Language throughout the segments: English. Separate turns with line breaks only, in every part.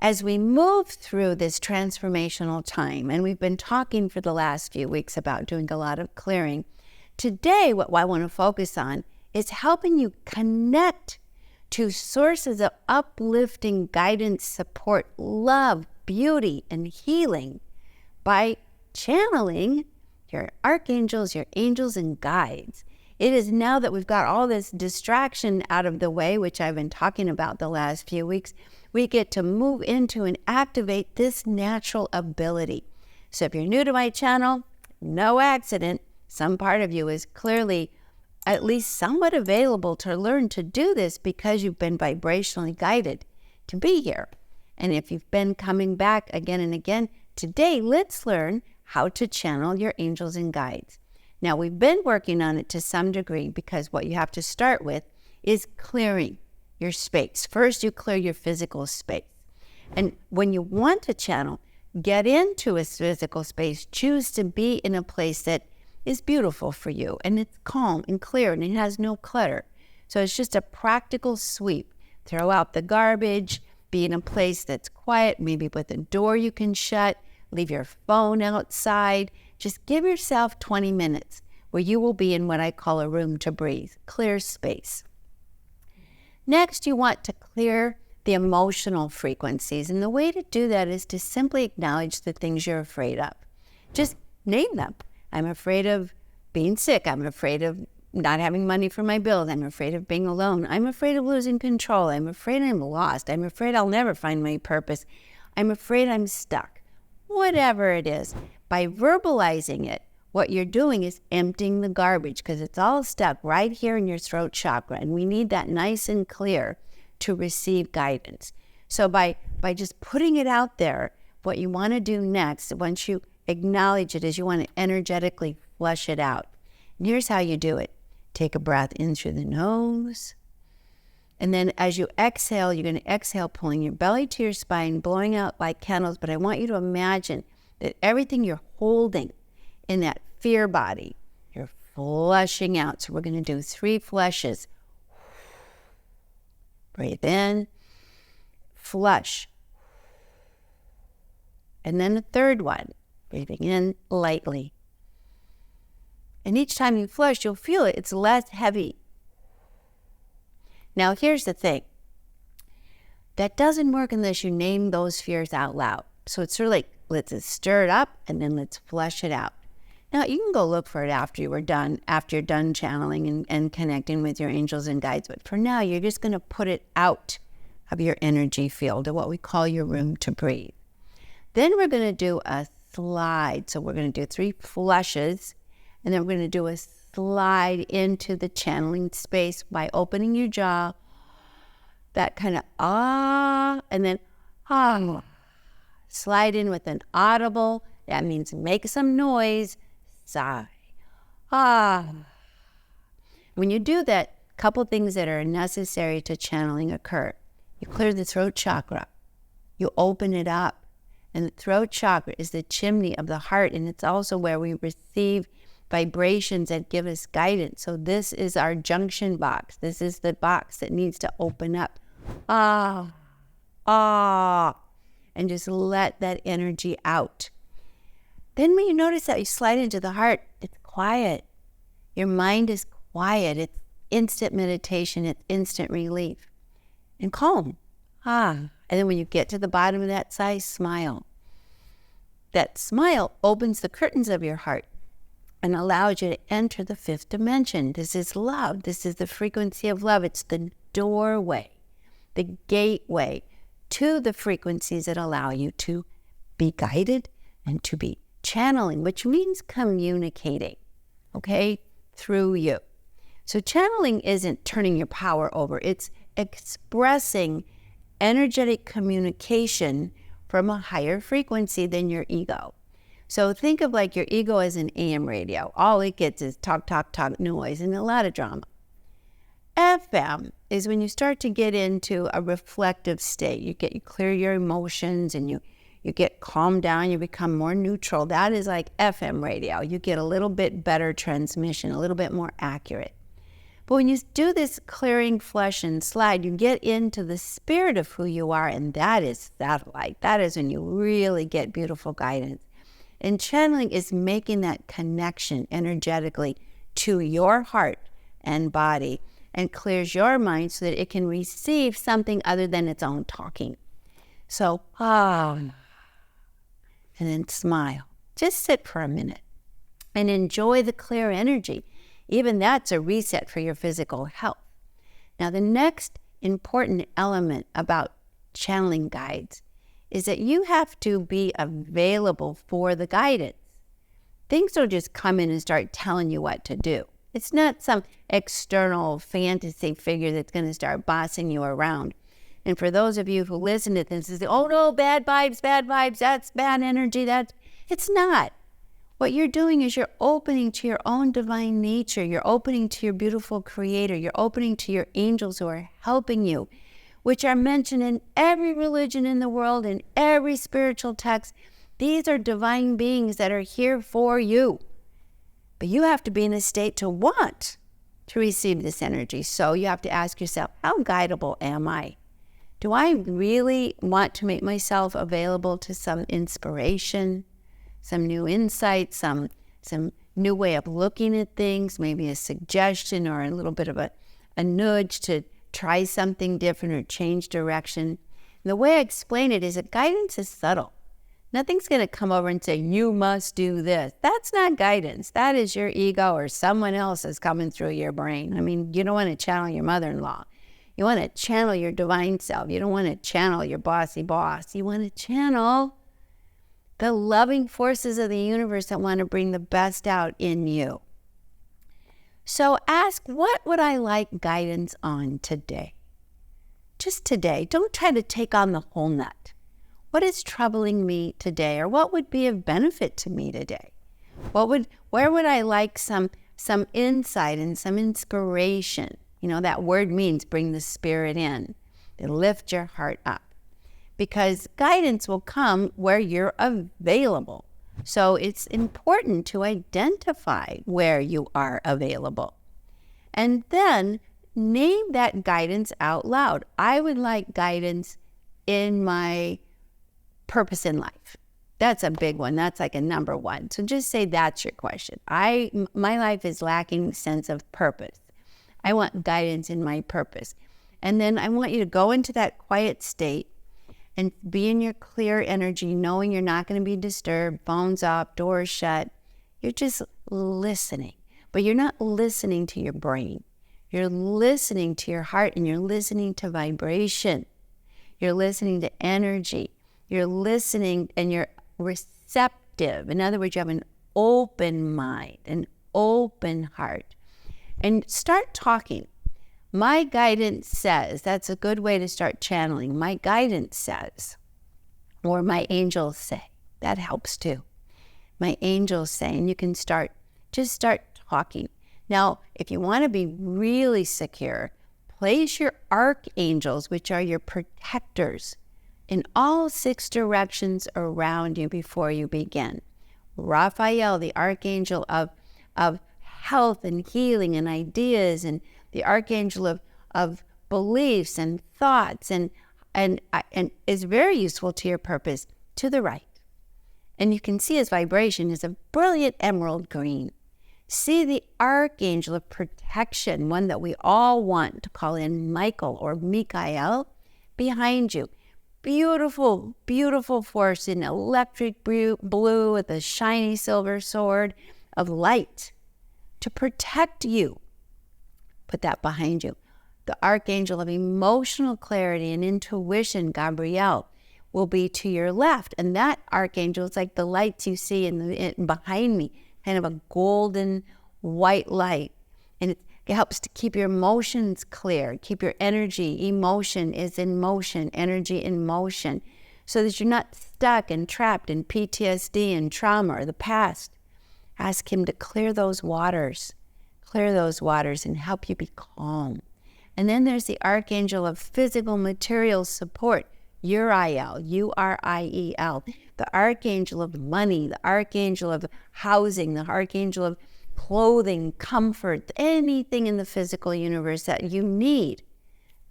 As we move through this transformational time, and we've been talking for the last few weeks about doing a lot of clearing, today what I want to focus on is helping you connect to sources of uplifting guidance, support, love, beauty, and healing by channeling your archangels, your angels, and guides. It is now that we've got all this distraction out of the way, which I've been talking about the last few weeks, we get to move into and activate this natural ability. So if you're new to my channel, no accident, some part of you is clearly at least somewhat available to learn to do this because you've been vibrationally guided to be here. And if you've been coming back again and again, today let's learn how to channel your angels and guides. Now, we've been working on it to some degree because what you have to start with is clearing your space. First, you clear your physical space. And when you want to channel, get into a physical space, choose to be in a place that is beautiful for you, and it's calm and clear, and it has no clutter. So it's just a practical sweep. Throw out the garbage, be in a place that's quiet, maybe with a door you can shut, leave your phone outside. Just give yourself 20 minutes where you will be in what I call a room to breathe, clear space. Next, you want to clear the emotional frequencies. And the way to do that is to simply acknowledge the things you're afraid of. Just name them. I'm afraid of being sick. I'm afraid of not having money for my bills. I'm afraid of being alone. I'm afraid of losing control. I'm afraid I'm lost. I'm afraid I'll never find my purpose. I'm afraid I'm stuck. Whatever it is, by verbalizing it, what you're doing is emptying the garbage because it's all stuck right here in your throat chakra, and we need that nice and clear to receive guidance. So by just putting it out there, what you want to do next, once you acknowledge it, is you want to energetically flush it out. And here's how you do it. Take a breath in through the nose, and then as you exhale, you're going to exhale, pulling your belly to your spine, blowing out like candles, but I want you to imagine that everything you're holding in that fear body, you're flushing out. So we're going to do 3 flushes. Breathe in, flush. And then the third one, breathing in lightly. And each time you flush, you'll feel it. It's less heavy. Now, here's the thing. That doesn't work unless you name those fears out loud. So it's sort of like, let's stir it up and then let's flush it out. Now, you can go look for it after you're done channeling and connecting with your angels and guides. But for now, you're just going to put it out of your energy field, or what we call your room to breathe. Then we're going to do a slide. So we're going to do 3 flushes, and then we're going to do a slide into the channeling space by opening your jaw, that kind of and then slide in with an audible, that means make some noise, sigh, When you do that, a couple things that are necessary to channeling occur. You clear the throat chakra, you open it up, and the throat chakra is the chimney of the heart, and it's also where we receive vibrations that give us guidance. So this is our junction box. This is the box that needs to open up. And just let that energy out. Then when you notice that you slide into the heart, it's quiet. Your mind is quiet. It's instant meditation. It's instant relief and calm. And then when you get to the bottom of that sigh, smile. That smile opens the curtains of your heart and allows you to enter the 5th dimension. This is love. This is the frequency of love. It's the doorway, the gateway to the frequencies that allow you to be guided and to be channeling, which means communicating, okay, through you. So channeling isn't turning your power over. It's expressing energetic communication from a higher frequency than your ego. So think of like your ego as an AM radio. All it gets is talk, talk, talk, noise, and a lot of drama. FM is when you start to get into a reflective state. You clear your emotions, and you get calmed down, you become more neutral. That is like FM radio. You get a little bit better transmission, a little bit more accurate. But when you do this clearing flush and slide, you get into the spirit of who you are, and that is satellite. That is when you really get beautiful guidance. And channeling is making that connection energetically to your heart and body and clears your mind so that it can receive something other than its own talking. So, and then smile. Just sit for a minute and enjoy the clear energy. Even that's a reset for your physical health. Now, the next important element about channeling guides is that you have to be available for the guidance. Things don't just come in and start telling you what to do. It's not some external fantasy figure that's going to start bossing you around. And for those of you who listen to this and say, oh no, bad vibes, that's bad energy, it's not. What you're doing is you're opening to your own divine nature. You're opening to your beautiful creator. You're opening to your angels who are helping you, which are mentioned in every religion in the world, in every spiritual text. These are divine beings that are here for you. But you have to be in a state to want to receive this energy. So you have to ask yourself, how guidable am I? Do I really want to make myself available to some inspiration, some new insight, some new way of looking at things, maybe a suggestion or a little bit of a nudge to try something different or change direction? And the way I explain it is that guidance is subtle. Nothing's going to come over and say, you must do this. That's not guidance. That is your ego or someone else is coming through your brain. I mean, you don't want to channel your mother-in-law. You want to channel your divine self. You don't want to channel your bossy boss. You want to channel the loving forces of the universe that want to bring the best out in you. So ask, what would I like guidance on today? Just today. Don't try to take on the whole nut. What is troubling me today, or what would be of benefit to me today? Where would I like some insight and some inspiration? You know, that word means bring the spirit in. Lift your heart up. Because guidance will come where you're available. So it's important to identify where you are available. And then name that guidance out loud. I would like guidance in my purpose in life. That's a big one. That's like a number one. So just say that's your question. My life is lacking sense of purpose. I want guidance in my purpose. And then I want you to go into that quiet state and be in your clear energy, knowing you're not going to be disturbed, phones up, doors shut. You're just listening. But you're not listening to your brain. You're listening to your heart, and you're listening to vibration. You're listening to energy. You're listening and you're receptive. In other words, you have an open mind, an open heart. And start talking. My guidance says, that's a good way to start channeling. My guidance says, or my angels say, that helps too. My angels say, and you can start talking. Now, if you want to be really secure, place your archangels, which are your protectors, in all 6 directions around you before you begin. Raphael, the archangel of health and healing and ideas, and the archangel of beliefs and thoughts, and is very useful to your purpose, to the right. And you can see his vibration is a brilliant emerald green. See the archangel of protection, one that we all want to call in Michael or Michael, behind you. Beautiful, beautiful force in electric blue with a shiny silver sword of light to protect you. Put that behind you. The archangel of emotional clarity and intuition, Gabriel, will be to your left. And that archangel is like the lights you see behind me, kind of a golden white light. And it helps to keep your emotions clear, keep your energy. Emotion is in motion, energy in motion, so that you're not stuck and trapped in PTSD and trauma or the past. Ask him to clear those waters and help you be calm. And then there's the archangel of physical material support, Uriel, U-R-I-E-L, the archangel of money, the archangel of housing, the archangel of clothing, comfort, anything in the physical universe that you need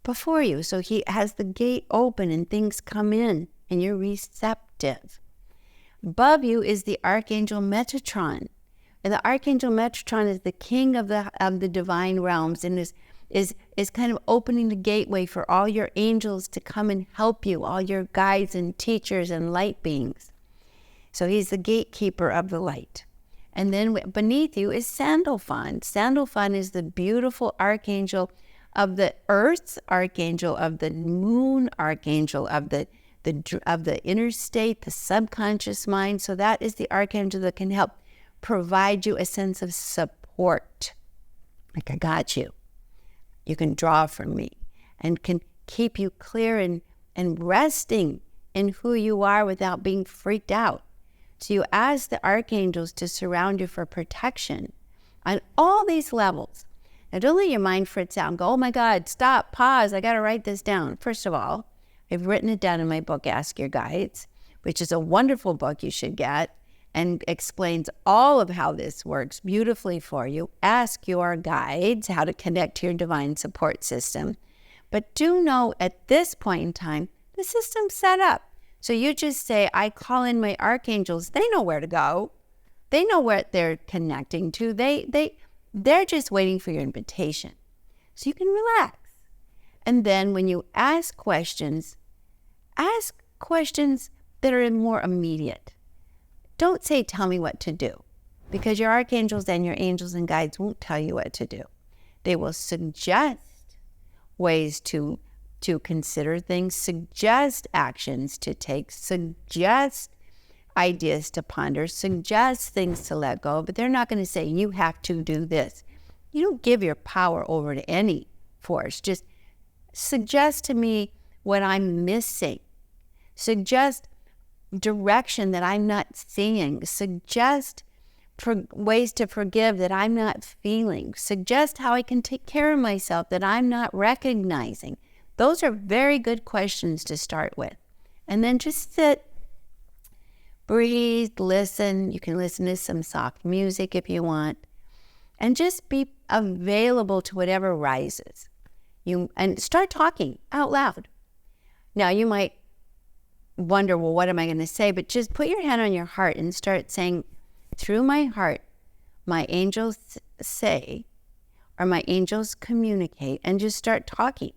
before you. So he has the gate open and things come in and you're receptive. Above you is the Archangel Metatron. And the Archangel Metatron is the king of the divine realms and is kind of opening the gateway for all your angels to come and help you, all your guides and teachers and light beings. So he's the gatekeeper of the light. And then beneath you is Sandalphon. Sandalphon is the beautiful archangel of the earth, archangel of the moon, archangel of the inner state, the subconscious mind. So that is the archangel that can help provide you a sense of support. Like, I got you. You can draw from me, and can keep you clear and resting in who you are without being freaked out. So you ask the archangels to surround you for protection on all these levels. Now, don't let your mind fritz out and go, oh my God, stop, pause, I got to write this down. First of all, I've written it down in my book, Ask Your Guides, which is a wonderful book you should get and explains all of how this works beautifully for you. Ask your guides how to connect to your divine support system. But do know at this point in time, the system's set up. So you just say, I call in my archangels. They know where to go. They know what they're connecting to. They're just waiting for your invitation. So you can relax. And then when you ask questions that are more immediate. Don't say, tell me what to do, because your archangels and your angels and guides won't tell you what to do. They will suggest ways to consider things, suggest actions to take, suggest ideas to ponder, suggest things to let go, but they're not going to say, you have to do this. You don't give your power over to any force. Just suggest to me what I'm missing. Suggest direction that I'm not seeing. Suggest ways to forgive that I'm not feeling. Suggest how I can take care of myself that I'm not recognizing. Those are very good questions to start with. And then just sit, breathe, listen. You can listen to some soft music if you want. And just be available to whatever rises. And start talking out loud. Now, you might wonder, well, what am I going to say? But just put your hand on your heart and start saying, through my heart, my angels say, or my angels communicate, and just start talking.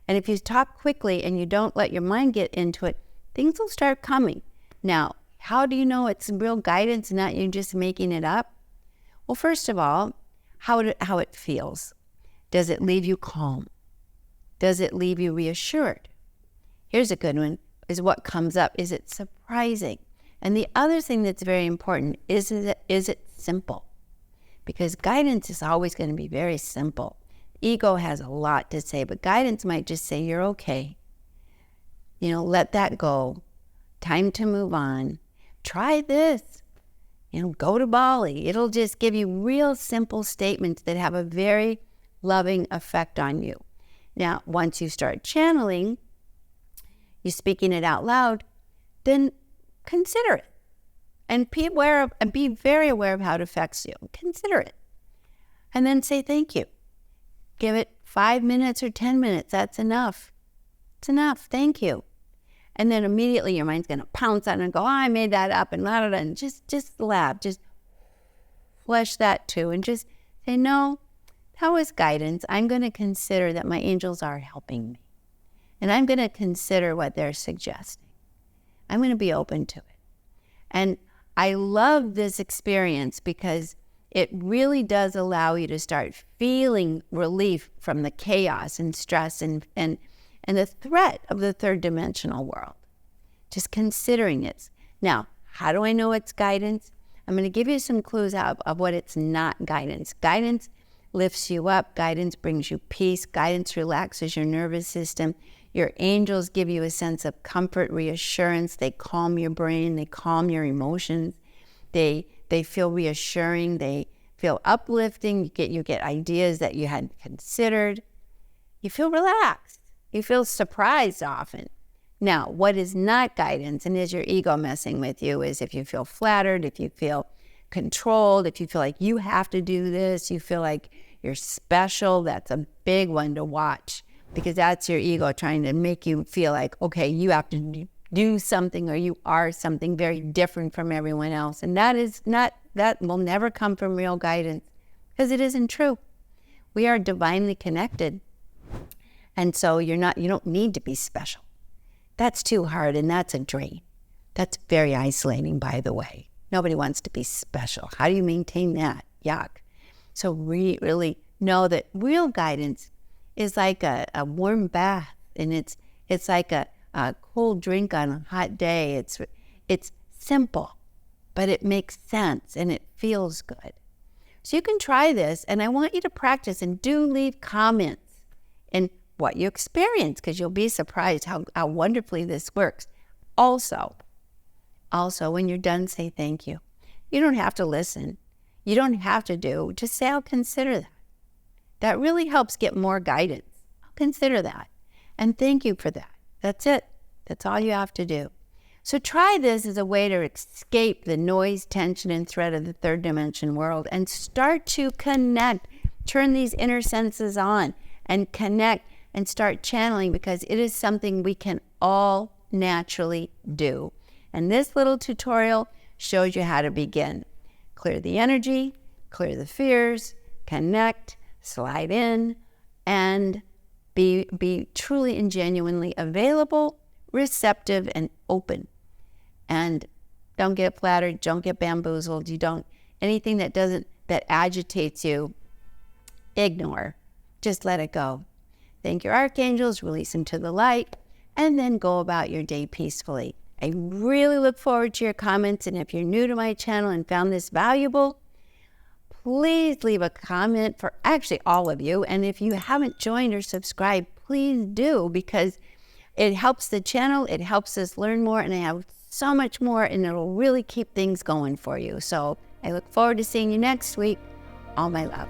And if you talk quickly and you don't let your mind get into it, things will start coming. Now, how do you know it's real guidance and not you just making it up? Well, first of all, how it feels. Does it leave you calm? Does it leave you reassured? Here's a good one. Is what comes up. Is it surprising? And the other thing that's very important is it simple? Because guidance is always going to be very simple. Ego has a lot to say, but guidance might just say, you're okay. Let that go. Time to move on. Try this. Go to Bali. It'll just give you real simple statements that have a very loving effect on you. Now, once you start channeling, you're speaking it out loud, then consider it. And be very aware of how it affects you. Consider it. And then say thank you. Give it 5 minutes or 10 minutes. That's enough. It's enough. Thank you. And then immediately your mind's going to pounce on it and go, I made that up, and la da da. And just laugh. Just flesh that too. And just say, no, that was guidance. I'm going to consider that my angels are helping me. And I'm going to consider what they're suggesting. I'm going to be open to it. And I love this experience because it really does allow you to start feeling relief from the chaos and stress and the threat of the third dimensional world. Just considering it. Now, how do I know it's guidance? I'm going to give you some clues out of what it's not guidance. Guidance lifts you up. Guidance brings you peace. Guidance relaxes your nervous system. Your angels give you a sense of comfort, reassurance. They calm your brain. They calm your emotions. They feel reassuring. They feel uplifting. You get ideas that you hadn't considered. You feel relaxed. You feel surprised often. Now, what is not guidance and is your ego messing with you is if you feel flattered, if you feel controlled, if you feel like you have to do this, you feel like you're special, that's a big one to watch, because that's your ego trying to make you feel like, okay, you have to do something, or you are something very different from everyone else. And that will never come from real guidance, because it isn't true. We are divinely connected. And so you don't need to be special. That's too hard, and that's a drain. That's very isolating, by the way. Nobody wants to be special. How do you maintain that? Yuck. So really know that real guidance is like a warm bath, and it's like a cold drink on a hot day. It's simple, but it makes sense and it feels good. So you can try this, and I want you to practice, and do leave comments and what you experience, because you'll be surprised how wonderfully this works. Also, when you're done, say thank you. You don't have to listen. You don't have to do. Just say, I'll consider that. That really helps get more guidance. I'll consider that. And thank you for that. That's it. That's all you have to do. So try this as a way to escape the noise, tension, and threat of the third dimension world, and start to connect. Turn these inner senses on and connect and start channeling, because it is something we can all naturally do. And this little tutorial shows you how to begin. Clear the energy, clear the fears, connect, slide in, and be truly and genuinely available, receptive, and open. And don't get flattered, don't get bamboozled. Anything that agitates you, ignore. Just let it go. Thank your archangels, release them to the light, and then go about your day peacefully. I really look forward to your comments, and if you're new to my channel and found this valuable, please leave a comment for actually all of you. And if you haven't joined or subscribed, please do, because it helps the channel, it helps us learn more, and I have so much more, and it'll really keep things going for you. So I look forward to seeing you next week. All my love.